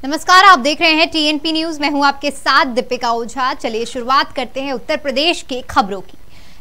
नमस्कार, आप देख रहे हैं टीएनपी न्यूज। मैं हूं आपके साथ दीपिका ओझा। चलिए शुरुआत करते हैं उत्तर प्रदेश के खबरों की।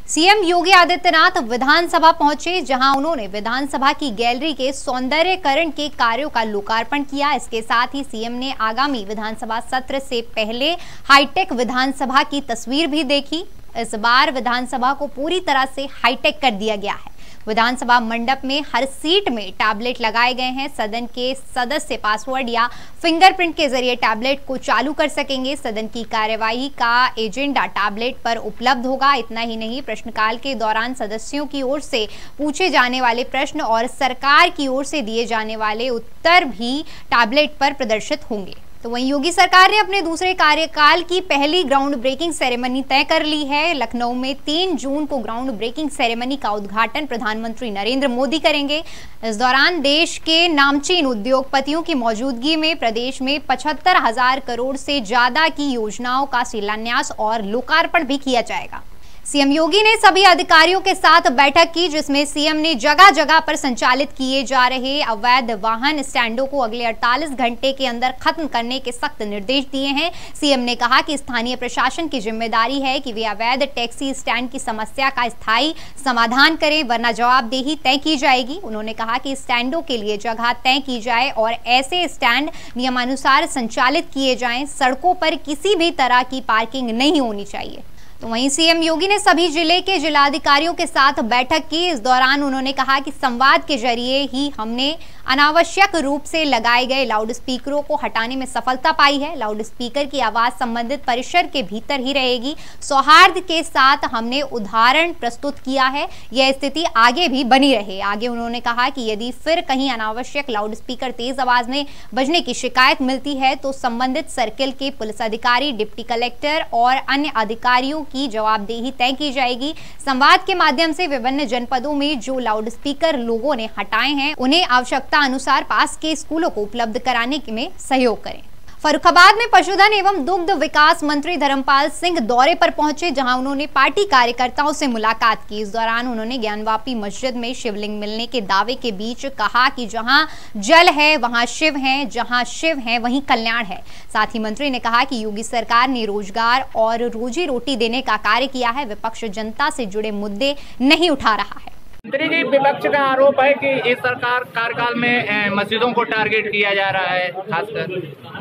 सीएम योगी आदित्यनाथ विधानसभा पहुंचे, जहां उन्होंने विधानसभा की गैलरी के सौंदर्यकरण के कार्यों का लोकार्पण किया। इसके साथ ही सीएम ने आगामी विधानसभा सत्र से पहले हाईटेक विधानसभा की तस्वीर भी देखी। इस बार विधानसभा को पूरी तरह से हाईटेक कर दिया गया है। विधानसभा मंडप में हर सीट में टैबलेट लगाए गए हैं। सदन के सदस्य पासवर्ड या फिंगरप्रिंट के जरिए टैबलेट को चालू कर सकेंगे। सदन की कार्यवाही का एजेंडा टैबलेट पर उपलब्ध होगा। इतना ही नहीं, प्रश्नकाल के दौरान सदस्यों की ओर से पूछे जाने वाले प्रश्न और सरकार की ओर से दिए जाने वाले उत्तर भी टैबलेट पर प्रदर्शित होंगे। तो वहीं योगी सरकार ने अपने दूसरे कार्यकाल की पहली ग्राउंड ब्रेकिंग सेरेमनी तय कर ली है। लखनऊ में 3 जून को ग्राउंड ब्रेकिंग सेरेमनी का उद्घाटन प्रधानमंत्री नरेंद्र मोदी करेंगे। इस दौरान देश के नामचीन उद्योगपतियों की मौजूदगी में प्रदेश में 75,000 करोड़ से ज्यादा की योजनाओं का शिलान्यास और लोकार्पण भी किया जाएगा। सीएम योगी ने सभी अधिकारियों के साथ बैठक की, जिसमें सीएम ने जगह जगह पर संचालित किए जा रहे अवैध वाहन स्टैंडों को अगले 48 घंटे के अंदर खत्म करने के सख्त निर्देश दिए हैं। सीएम ने कहा कि स्थानीय प्रशासन की जिम्मेदारी है कि वे अवैध टैक्सी स्टैंड की समस्या का स्थायी समाधान करें, वरना जवाबदेही तय की जाएगी। उन्होंने कहा कि स्टैंडों के लिए जगह तय की जाए और ऐसे स्टैंड नियमानुसार संचालित किए जाएं। सड़कों पर किसी भी तरह की पार्किंग नहीं होनी चाहिए। तो वहीं सीएम योगी ने सभी जिले के जिलाधिकारियों के साथ बैठक की। इस दौरान उन्होंने कहा कि संवाद के जरिए ही हमने अनावश्यक रूप से लगाए गए लाउड स्पीकरों को हटाने में सफलता पाई है। लाउड स्पीकर की आवाज संबंधित परिसर के भीतर ही रहेगी। सौहार्द के साथ हमने उदाहरण प्रस्तुत किया है, यह स्थिति आगे भी बनी रहे। आगे उन्होंने कहा कि यदि फिर कहीं अनावश्यक लाउड स्पीकर तेज आवाज में बजने की शिकायत मिलती है तो संबंधित सर्किल के पुलिस अधिकारी, डिप्टी कलेक्टर और अन्य अधिकारियों की जवाबदेही तय की जाएगी। संवाद के माध्यम से विभिन्न जनपदों में जो लाउड स्पीकर लोगों ने हटाए हैं, उन्हें आवश्यकता अनुसार पास के स्कूलों को उपलब्ध कराने में सहयोग करें। फर्रुखाबाद में पशुधन एवं दुग्ध विकास मंत्री धर्मपाल सिंह दौरे पर पहुंचे, जहां उन्होंने पार्टी कार्यकर्ताओं से मुलाकात की। इस दौरान उन्होंने ज्ञानवापी मस्जिद में शिवलिंग मिलने के दावे के बीच कहा कि जहां जल है वहां शिव है, जहां शिव है वहीं कल्याण है। साथ ही मंत्री ने कहा कि योगी सरकार ने रोजगार और रोजी रोटी देने का कार्य किया है। विपक्ष जनता से जुड़े मुद्दे नहीं उठा रहा है। मंत्री जी, विपक्ष का आरोप है कि इस सरकार कार्यकाल में मस्जिदों को टारगेट किया जा रहा है। खासकर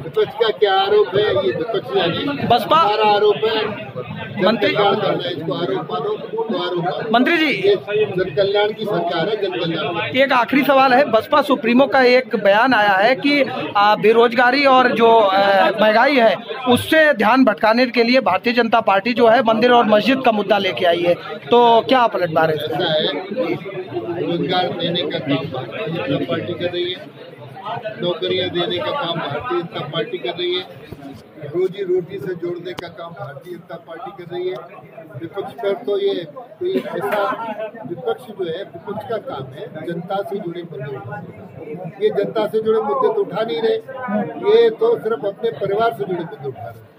विपक्ष का क्या आरोप है? ये विपक्ष बसपा आरोप है। मंत्री इसको आरोप मानो। मंत्री जी, जन कल्याण की सरकार है, जन कल्याण। एक आखिरी सवाल है। बसपा सुप्रीमो का एक बयान आया है कि बेरोजगारी और जो महंगाई है उससे ध्यान भटकाने के लिए भारतीय जनता पार्टी जो है मंदिर और मस्जिद का मुद्दा लेके आई है, तो क्या पलटवार है? ऐसा है, रोजगार देने का काम भारतीय जनता पार्टी कर रही है, नौकरियां देने का काम भारतीय जनता पार्टी कर रही है, रोजी रोटी से जोड़ने का काम भारतीय जनता पार्टी कर रही है। विपक्ष पर तो ये कोई ऐसा विपक्ष जो है, विपक्ष का काम है जनता से जुड़े मुद्दे उठाने। ये जनता से जुड़े मुद्दे तो उठा नहीं रहे, ये तो सिर्फ अपने परिवार से जुड़े मुद्दे उठा रहे।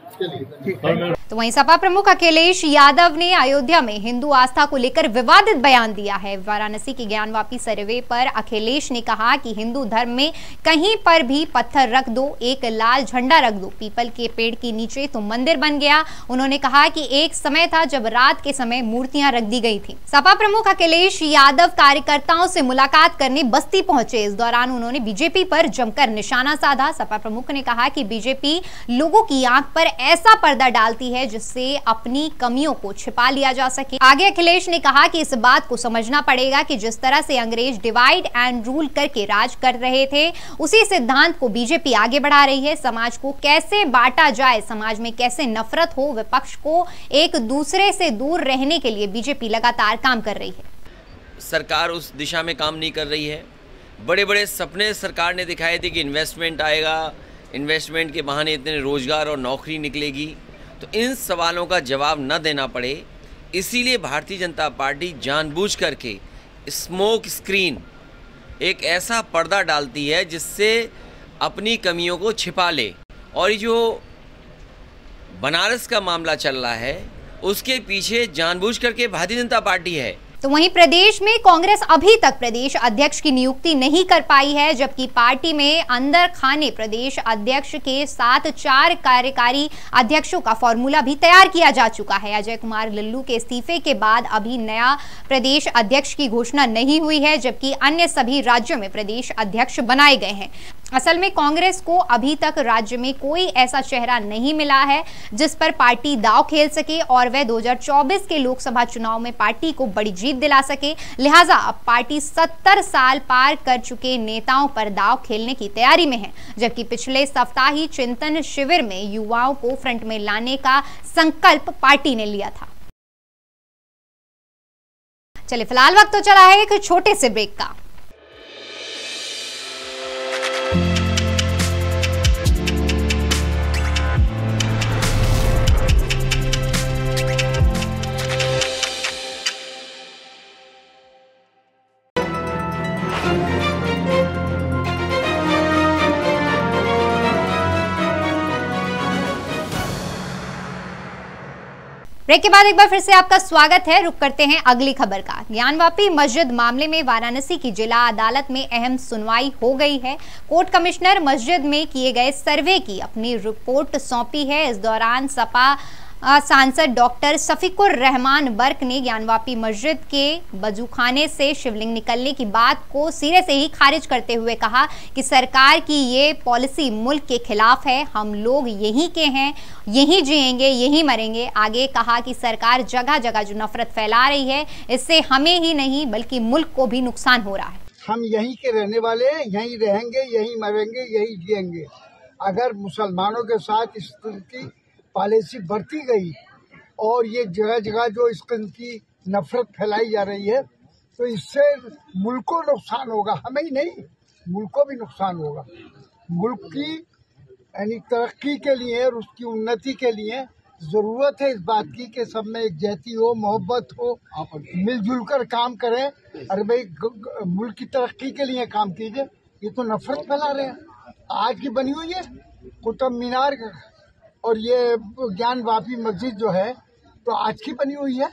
तो वहीं सपा प्रमुख अखिलेश यादव ने अयोध्या में हिंदू आस्था को लेकर विवादित बयान दिया है। वाराणसी के ज्ञानवापी सर्वे पर अखिलेश ने कहा कि हिंदू धर्म में कहीं पर भी पत्थर रख दो, एक लाल झंडा रख दो पीपल के पेड़ के नीचे तो मंदिर बन गया। उन्होंने कहा कि एक समय था जब रात के समय मूर्तियां रख दी गई थी। सपा प्रमुख अखिलेश यादव कार्यकर्ताओं से मुलाकात करने बस्ती पहुंचे। इस दौरान उन्होंने बीजेपी पर जमकर निशाना साधा। सपा प्रमुख ने कहा कि बीजेपी लोगों की आंख पर ऐसा पर्दा डालती है जिससे अपनी कमियों को छिपा लिया जा सके। आगे अखिलेश ने कहा कि इस बात को समझना पड़ेगा कि जिस तरह से अंग्रेज डिवाइड एंड रूल करके राज कर रहे थे, उसी सिद्धांत को बीजेपी आगे बढ़ा रही है। समाज को कैसे बांटा जाए, समाज में कैसे नफरत हो, विपक्ष को एक दूसरे से दूर रहने के लिए बीजेपी लगातार काम कर रही है। सरकार उस दिशा में काम नहीं कर रही है। बड़े बड़े सपने सरकार ने दिखाए थे कि इन्वेस्टमेंट आएगा, इन्वेस्टमेंट के बहाने इतने रोजगार और नौकरी निकलेगी, तो इन सवालों का जवाब न देना पड़े, इसीलिए भारतीय जनता पार्टी जानबूझ करके स्मोक स्क्रीन, एक ऐसा पर्दा डालती है जिससे अपनी कमियों को छिपा ले। और ये जो बनारस का मामला चल रहा है उसके पीछे जानबूझ करके भारतीय जनता पार्टी है। तो वहीं प्रदेश में कांग्रेस अभी तक प्रदेश अध्यक्ष की नियुक्ति नहीं कर पाई है, जबकि पार्टी में अंदर खाने प्रदेश अध्यक्ष के साथ 4 कार्यकारी अध्यक्षों का फॉर्मूला भी तैयार किया जा चुका है। अजय कुमार लल्लू के इस्तीफे के बाद अभी नया प्रदेश अध्यक्ष की घोषणा नहीं हुई है, जबकि अन्य सभी राज्यों में प्रदेश अध्यक्ष बनाए गए हैं। असल में कांग्रेस को अभी तक राज्य में कोई ऐसा चेहरा नहीं मिला है जिस पर पार्टी दांव खेल सके और वह 2024 के लोकसभा चुनाव में पार्टी को बड़ी जीत दिला सके। लिहाजा अब पार्टी 70 साल पार कर चुके नेताओं पर दांव खेलने की तैयारी में है, जबकि पिछले सप्ताह ही चिंतन शिविर में युवाओं को फ्रंट में लाने का संकल्प पार्टी ने लिया था। चलिए फिलहाल वक्त तो चला है एक छोटे से ब्रेक का। ब्रेक के बाद एक बार फिर से आपका स्वागत है। रुक करते हैं अगली खबर का। ज्ञानवापी मस्जिद मामले में वाराणसी की जिला अदालत में अहम सुनवाई हो गई है। कोर्ट कमिश्नर मस्जिद में किए गए सर्वे की अपनी रिपोर्ट सौंपी है। इस दौरान सपा सांसद डॉक्टर सफीकुर रहमान बर्क ने ज्ञानवापी मस्जिद के वजूखाने से शिवलिंग निकलने की बात को सिरे से ही खारिज करते हुए कहा कि सरकार की ये पॉलिसी मुल्क के खिलाफ है। हम लोग यहीं के हैं, यहीं जिएंगे, यहीं मरेंगे। आगे कहा कि सरकार जगह जगह जो नफरत फैला रही है, इससे हमें ही नहीं बल्कि मुल्क को भी नुकसान हो रहा है। हम यहीं के रहने वाले हैं, यहीं रहेंगे, यहीं मरेंगे, यहीं जिएंगे। अगर मुसलमानों के साथ इस तरह की पॉलिसी बरती गई और ये जगह जगह जो इस किस्म की नफरत फैलाई जा रही है, तो इससे मुल्क को नुकसान होगा, हमें ही नहीं मुल्क को भी नुकसान होगा। मुल्क की यानी तरक्की के लिए और उसकी उन्नति के लिए जरूरत है इस बात की कि सब में एकजुटता हो, मोहब्बत हो, मिलजुल कर काम करें। अरे भाई मुल्क की तरक्की के लिए काम कीजिए, ये तो नफरत फैला रहे हैं। आज की बनी हुई है कुतुब मीनार और ये ज्ञानवापी मस्जिद जो है तो आज की बनी हुई है,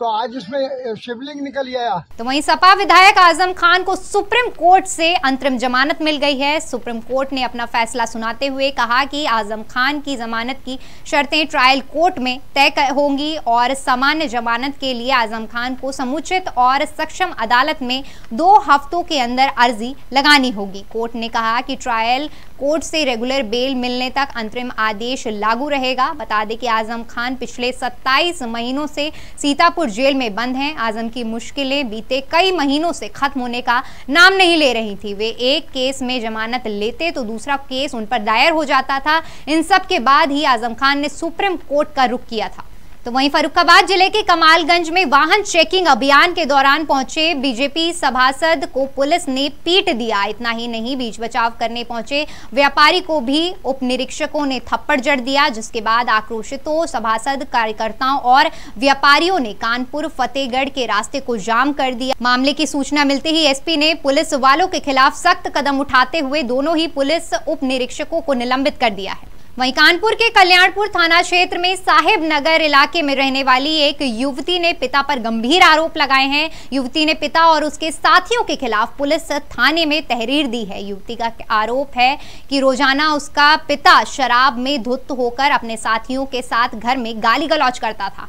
तो आज उसमें शिवलिंग निकल आया। तो वहीं सपा विधायक आजम खान को सुप्रीम कोर्ट से अंतरिम जमानत मिल गई है। सुप्रीम कोर्ट ने अपना फैसला सुनाते हुए कहा कि आजम खान की जमानत की शर्तें ट्रायल कोर्ट में तय होंगी और सामान्य जमानत के लिए आजम खान को समुचित और सक्षम अदालत में 2 हफ्तों के अंदर अर्जी लगानी होगी। कोर्ट ने कहा कि ट्रायल कोर्ट से रेगुलर बेल मिलने तक अंतरिम आदेश लागू रहेगा। बता दें कि आजम खान पिछले 27 महीनों से सीतापुर जेल में बंद हैं। आजम की मुश्किलें बीते कई महीनों से खत्म होने का नाम नहीं ले रही थी। वे एक केस में जमानत लेते तो दूसरा केस उन पर दायर हो जाता था। इन सब के बाद ही आजम खान ने सुप्रीम कोर्ट का रुख किया था। तो वहीं फर्रुखाबाद जिले के कमालगंज में वाहन चेकिंग अभियान के दौरान पहुंचे बीजेपी सभासद को पुलिस ने पीट दिया। इतना ही नहीं, बीच बचाव करने पहुंचे व्यापारी को भी उप निरीक्षकों ने थप्पड़ जड़ दिया, जिसके बाद आक्रोशितों सभासद, कार्यकर्ताओं और व्यापारियों ने कानपुर फतेहगढ़ के रास्ते को जाम कर दिया। मामले की सूचना मिलते ही एसपी ने पुलिस वालों के खिलाफ सख्त कदम उठाते हुए दोनों ही पुलिस उप निरीक्षकों को निलंबित कर दिया है। वहीं कानपुर के कल्याणपुर थाना क्षेत्र में साहिब नगर इलाके में रहने वाली एक युवती ने पिता पर गंभीर आरोप लगाए हैं। युवती ने पिता और उसके साथियों के खिलाफ पुलिस थाने में तहरीर दी है। युवती का आरोप है कि रोजाना उसका पिता शराब में धुत होकर अपने साथियों के साथ घर में गाली गलौज करता था।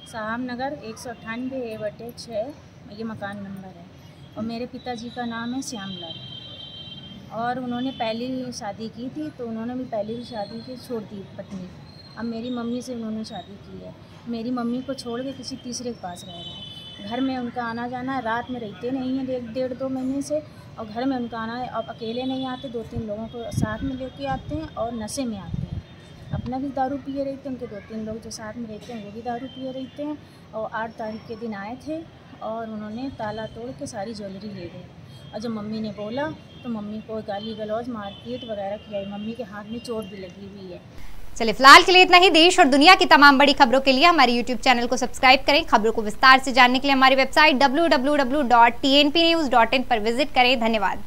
साहिब नगर 198/6 ये मकान नंबर है और मेरे पिताजी का नाम है श्यामलाल और उन्होंने पहली शादी की थी, तो उन्होंने भी पहली ही शादी की छोड़ दी पत्नी। अब मेरी मम्मी से उन्होंने शादी की है। मेरी मम्मी को छोड़ के किसी तीसरे के पास रह रहा है। घर में उनका आना जाना, रात में रहते नहीं हैं 1.5-2 महीने से, और घर में उनका आना है। अब अकेले नहीं आते, 2-3 लोगों को साथ में लेके आते हैं और नशे में आते हैं। अपना भी दारू पिए रहते हैं, उनके 2-3 लोग जो साथ में रहते हैं वो भी दारू पिए रहते हैं। और 8 तारीख के दिन आए थे और उन्होंने ताला तोड़ के सारी ज्वेलरी ले गए। और जब मम्मी ने बोला तो मम्मी को गाली गलौज, मारपीट वगैरह किया। मम्मी के हाथ में चोट भी लगी हुई है। चलिए फिलहाल के लिए इतना ही। देश और दुनिया की तमाम बड़ी खबरों के लिए हमारे YouTube चैनल को सब्सक्राइब करें। खबरों को विस्तार से जानने के लिए हमारी वेबसाइट www.tnpnews.in पर विजिट करें। धन्यवाद।